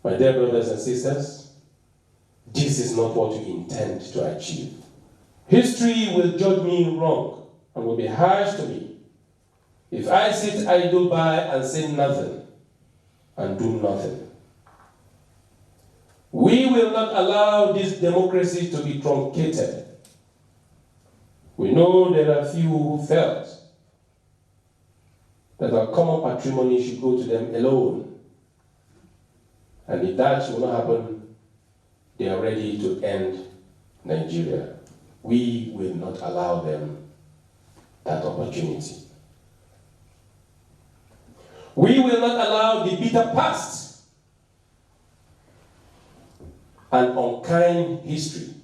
My dear brothers and sisters, this is not what we intend to achieve. History will judge me wrong and will be harsh to me if I sit idle by and say nothing and do nothing. We will not allow this democracy to be truncated. We know there are few who felt that our common patrimony should go to them alone. And if that should not happen, they are ready to end Nigeria. We will not allow them that opportunity. We will not allow the bitter past and unkind history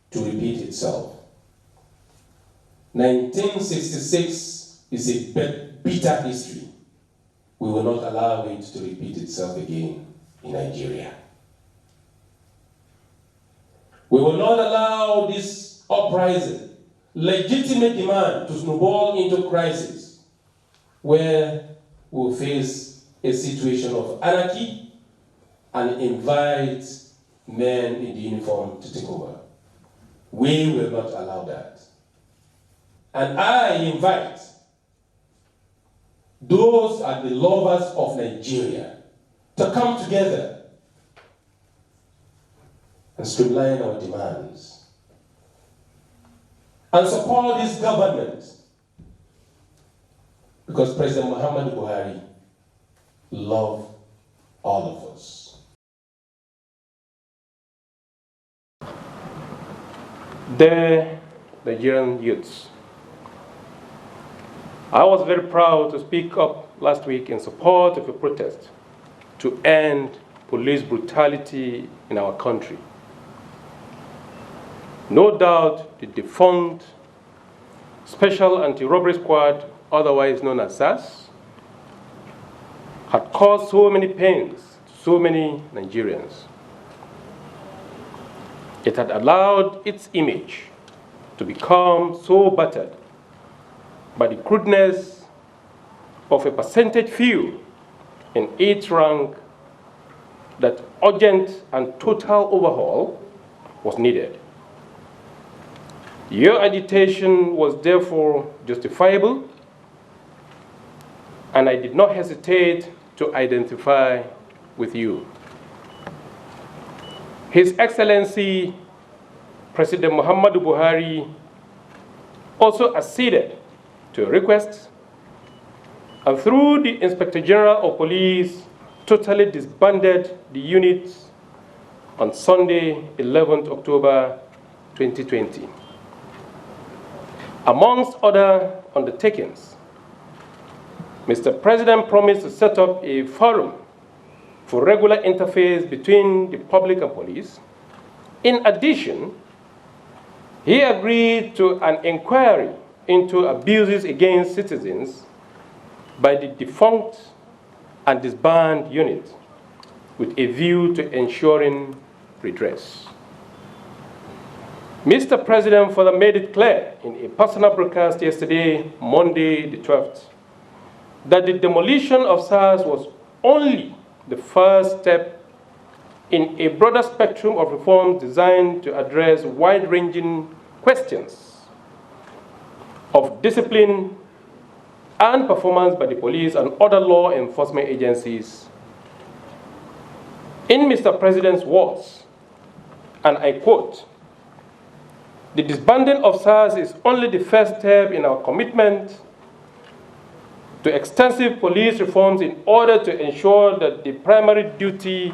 to repeat itself. 1966 is a bitter history. We will not allow it to repeat itself again in Nigeria. We will not allow this uprising, legitimate demand, to snowball into crisis, where we will face a situation of anarchy and invite men in the uniform to take over. We will not allow that. And I invite those are the lovers of Nigeria to come together and streamline our demands and support this government, because President Muhammadu Buhari loves all of us. The Nigerian youths. I was very proud to speak up last week in support of a protest to end police brutality in our country. No doubt the defunct Special Anti-Robbery Squad, otherwise known as SAS, had caused so many pains to so many Nigerians. It had allowed its image to become so battered by the crudeness of a percentage few in its rank that urgent and total overhaul was needed. Your agitation was therefore justifiable, and I did not hesitate to identify with you. His Excellency President Muhammadu Buhari also acceded to a request, and through the Inspector General of Police, totally disbanded the units on Sunday, 11th October 2020. Amongst other undertakings, Mr. President promised to set up a forum for regular interface between the public and police. In addition, he agreed to an inquiry into abuses against citizens by the defunct and disbanded unit with a view to ensuring redress. Mr. President further made it clear in a personal broadcast yesterday, Monday the 12th, that the demolition of SARS was only the first step in a broader spectrum of reforms designed to address wide-ranging questions of discipline and performance by the police and other law enforcement agencies. In Mr. President's words, and I quote, "The disbanding of SARS is only the first step in our commitment to extensive police reforms in order to ensure that the primary duty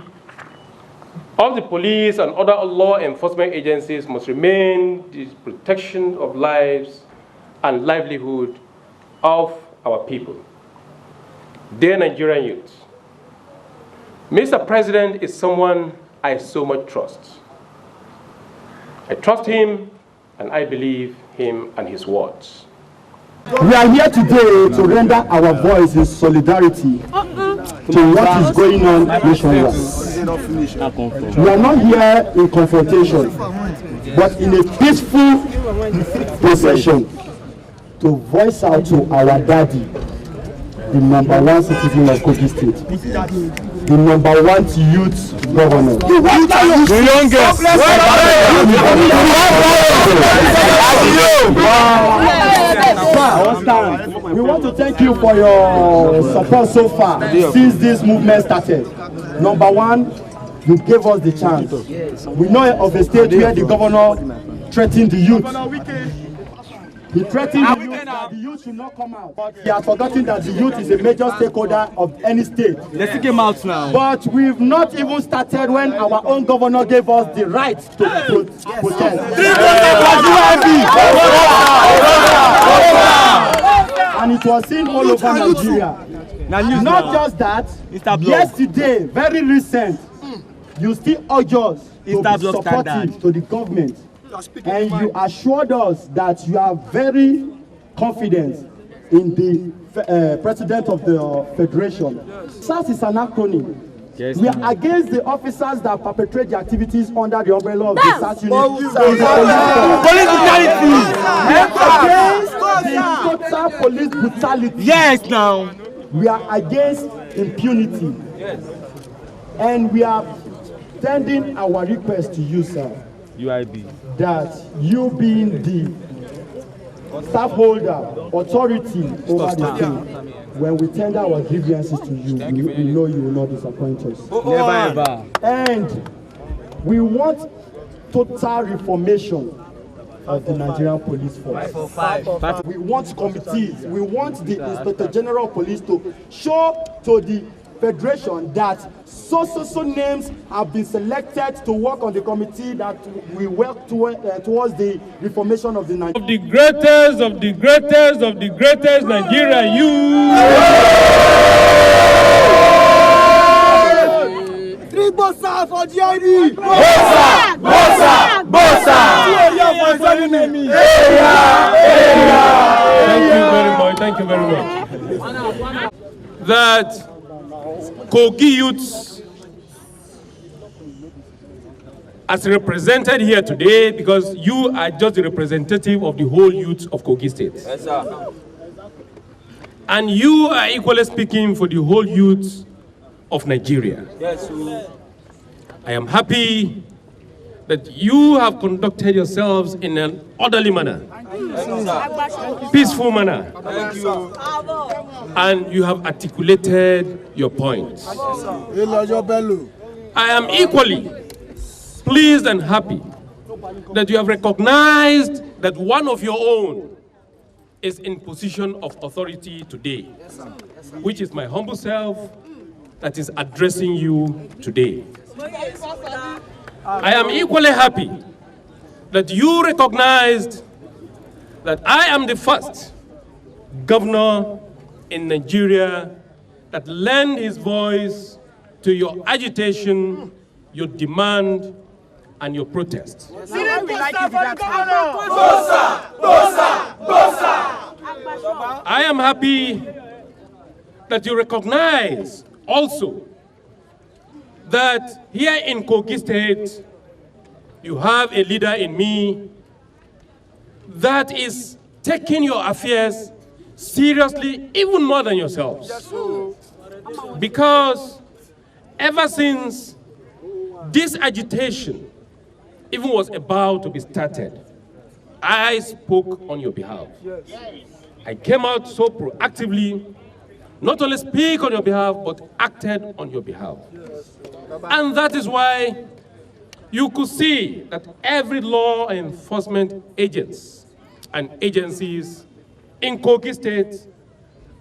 of the police and other law enforcement agencies must remain the protection of lives and livelihood of our people." Dear Nigerian youth, Mr. President is someone I so much trust. I trust him and I believe him and his words. We are here today to render our voice in solidarity to what is going on nationwide. We are not here in confrontation, but in a peaceful procession to voice out to our daddy, the #1 citizen of Kogi State. the #1 youth governor. The youngest. We want to thank you for your support so far since this movement started. #1, you gave us the chance. We know of a state where the governor threatened the youth. He threatened the youth that the youth should not come out. But he has forgotten that the youth is a major stakeholder of any state. Let's take him out now. But we've not even started when our own governor gave us the right to protest. And it was seen all over Nigeria. Not just that, yesterday, very recent, you still urge us to be supportive to the government. And you assured us that you are very confident in the president of the federation. SARS is an acronym. Yes, we are against the officers that perpetrate the activities under the umbrella of the SARS unit. Police brutality. Against the total police brutality. Yes, now. We are against impunity. Yes. And we are sending our request to you, sir. UIB. That you being the stakeholder, authority over the thing, when we tender our grievances to you, we know you will not disappoint us. Never ever. And we want total reformation of the Nigerian police force. We want committees. We want the Inspector General of Police to show to the Federation that so names have been selected to work on the committee that we work towards the reformation of the Nigerian. Of the greatest Nigeria youth. Three bossa for GID. Bossa. Thank you very much. That Kogi youths, as represented here today, because you are just the representative of the whole youth of Kogi State. Yes, sir. And you are equally speaking for the whole youth of Nigeria. Yes, sir. I am happy that you have conducted yourselves in an orderly manner, peaceful manner, and you have articulated your points. Yahaya Bello. I am equally pleased and happy that you have recognized that one of your own is in position of authority today, which is my humble self that is addressing you today. I am equally happy that you recognized that I am the first governor in Nigeria that lent his voice to your agitation, your demand, and your protest. I am happy that you recognize also that here in Kogi State, you have a leader in me that is taking your affairs seriously, even more than yourselves. Because ever since this agitation even was about to be started, I spoke on your behalf. I came out so proactively, not only speak on your behalf, but acted on your behalf. And that is why you could see that every law enforcement agents and agencies in Kogi State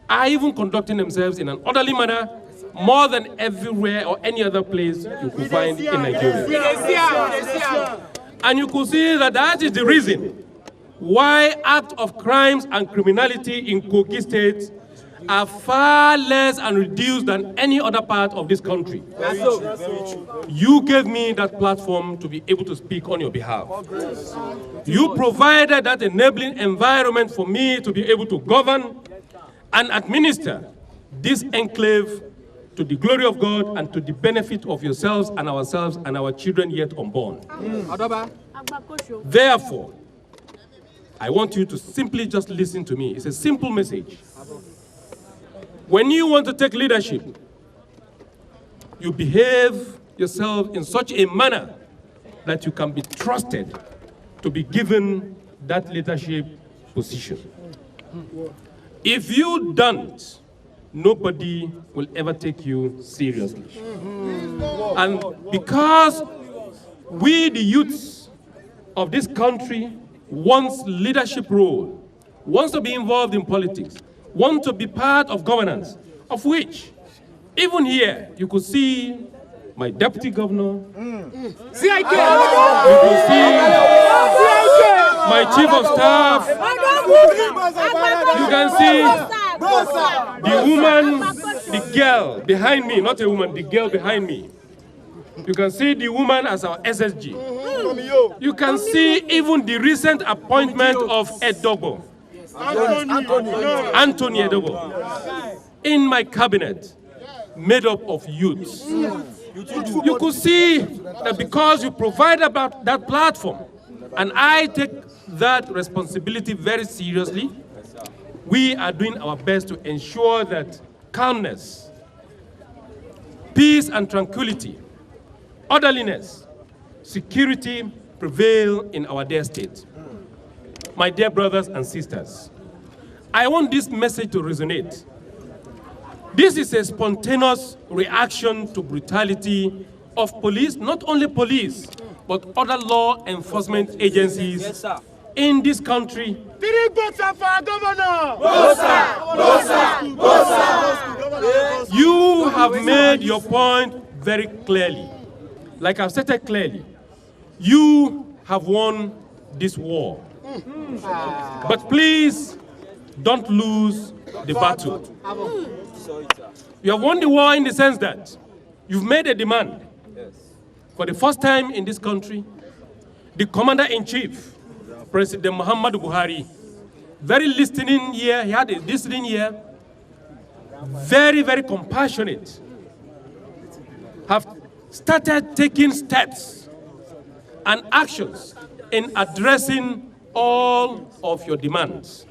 are even conducting themselves in an orderly manner more than everywhere or any other place you could find in Nigeria. And you could see that that is the reason why acts of crimes and criminality in Kogi State are far less and reduced than any other part of this country. You gave me that platform to be able to speak on your behalf. You provided that enabling environment for me to be able to govern and administer this enclave to the glory of God and to the benefit of yourselves and ourselves and our children yet unborn. Therefore, I want you to simply just listen to me. It's a simple message. When you want to take leadership, you behave yourself in such a manner that you can be trusted to be given that leadership position. If you don't, nobody will ever take you seriously. And because we, the youths of this country, wants leadership role, wants to be involved in politics, want to be part of governance, of which, even here, you could see my deputy governor, you could see my chief of staff, you can see the woman, the girl behind me, not a woman, the girl behind me. You can see the woman as our SSG. You can see even the recent appointment of Edogo, Anthony Edogo, in my cabinet, made up of youths. You could see that because you provide about that platform, and I take that responsibility very seriously, we are doing our best to ensure that calmness, peace and tranquility, orderliness, security prevail in our dear state. My dear brothers and sisters, I want this message to resonate. This is a spontaneous reaction to brutality of police, not only police, but other law enforcement agencies in this country. You have made your point very clearly. Like I've stated clearly, you have won this war. But please, don't lose the battle. You have won the war in the sense that you've made a demand. For the first time in this country, the Commander-in-Chief, President Muhammadu Buhari, very listening ear, he had a listening ear, very, very compassionate, have started taking steps and actions in addressing all of your demands.